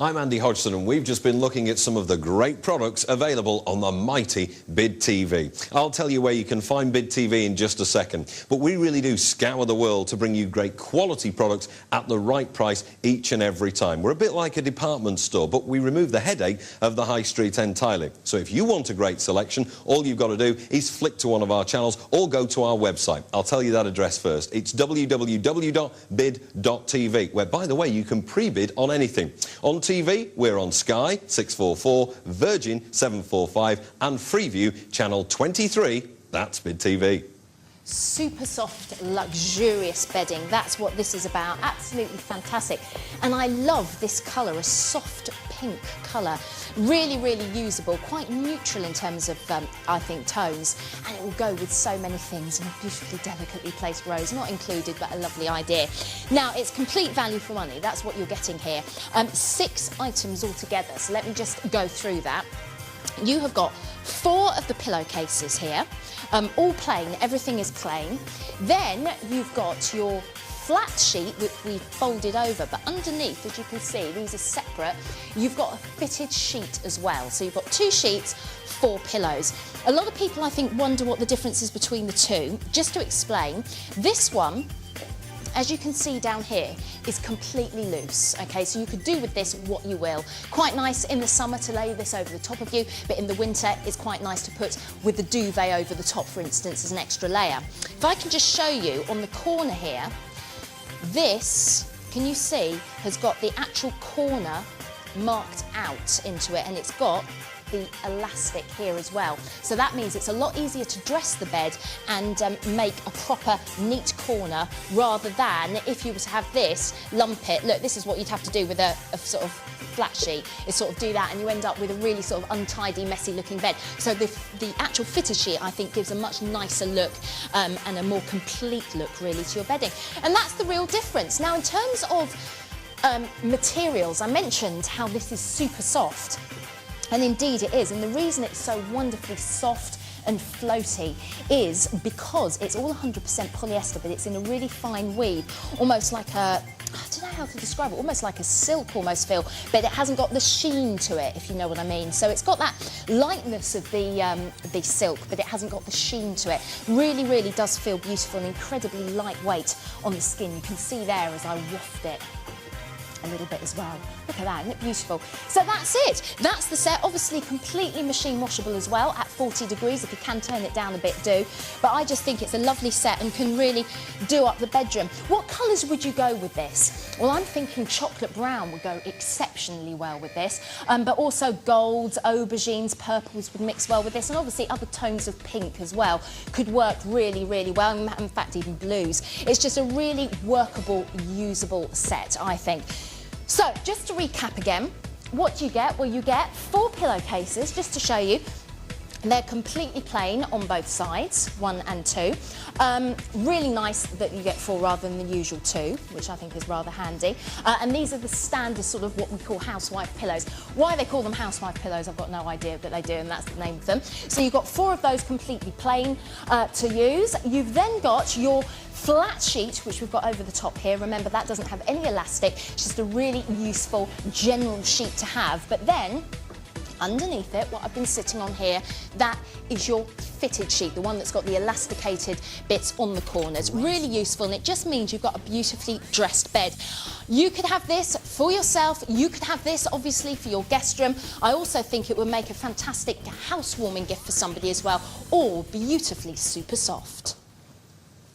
I'm Andy Hodgson and we've just been looking at some of the great products available on the mighty Bid TV. I'll tell you where you can find Bid TV in just a second, but we really do scour the world to bring you great quality products at the right price each and every time. We're a bit like a department store, but we remove the headache of the high street entirely. So if you want a great selection, all you've got to do is flick to one of our channels or go to our website. I'll tell you that address first. It's www.bid.tv, where, by the way, you can pre-bid on anything. On TV, we're on Sky 644, Virgin 745 and Freeview channel 23. That's Bid TV. Super soft, luxurious bedding. That's what this is about. Absolutely fantastic. And I love this colour, a soft pink colour. Really, really usable, quite neutral in terms of, I think, tones. And it will go with so many things. And a beautifully, delicately placed rose, not included, but a lovely idea. Now, it's complete value for money. That's what you're getting here. 6 items altogether. So let me just go through that. You have got 4 of the pillowcases here, all plain, everything is plain. Then you've got your flat sheet, which we folded over, but underneath, as you can see, these are separate. You've got a fitted sheet as well. So you've got 2 sheets, 4 pillows. A lot of people, I think, wonder what the difference is between the two. Just to explain, this one, as you can see down here, is completely loose, okay? So you could do with this what you will. Quite nice in the summer to lay this over the top of you, but in the winter it's quite nice to put with the duvet over the top, for instance, as an extra layer. If I can just show you on the corner here, this, can you see, has got the actual corner marked out into it, and it's got the elastic here as well. So that means it's a lot easier to dress the bed and make a proper neat corner, rather than if you were to have this, lump it. Look, this is what you'd have to do with a sort of flat sheet, is sort of do that, and you end up with a really sort of untidy, messy looking bed. So the actual fitted sheet, I think, gives a much nicer look and a more complete look really to your bedding. And that's the real difference. Now, in terms of materials, I mentioned how this is super soft. And indeed it is, and the reason it's so wonderfully soft and floaty is because it's all 100% polyester, but it's in a really fine weave, almost like a, I don't know how to describe it, almost like a silk almost feel, but it hasn't got the sheen to it, if you know what I mean. So it's got that lightness of the silk, but it hasn't got the sheen to it. Really, really does feel beautiful and incredibly lightweight on the skin. You can see there as I waft it a little bit as well. Look at that, isn't it beautiful? So that's it. That's the set. Obviously completely machine washable as well at 40 degrees. If you can turn it down a bit, do. But I just think it's a lovely set and can really do up the bedroom. What colours would you go with this? Well, I'm thinking chocolate brown would go exceptionally well with this, but also golds, aubergines, purples would mix well with this, and obviously other tones of pink as well could work really, really well. In fact, even blues. It's just a really workable, usable set, I think. So, just to recap again, what do you get? Well, you get 4 pillowcases, just to show you. They're completely plain on both sides, 1 and 2. Really nice that you get 4 rather than the usual 2, which I think is rather handy. And these are the standard sort of what we call housewife pillows. Why they call them housewife pillows, I've got no idea, but they do, and that's the name of them. So you've got 4 of those completely plain to use. You've then got your flat sheet, which we've got over the top here. Remember, that doesn't have any elastic, it's just a really useful general sheet to have. But then, underneath it, what I've been sitting on here, that is your fitted sheet, the one that's got the elasticated bits on the corners. Really useful, and it just means you've got a beautifully dressed bed. You could have this for yourself, you could have this obviously for your guest room. I also think it would make a fantastic housewarming gift for somebody as well, all beautifully super soft.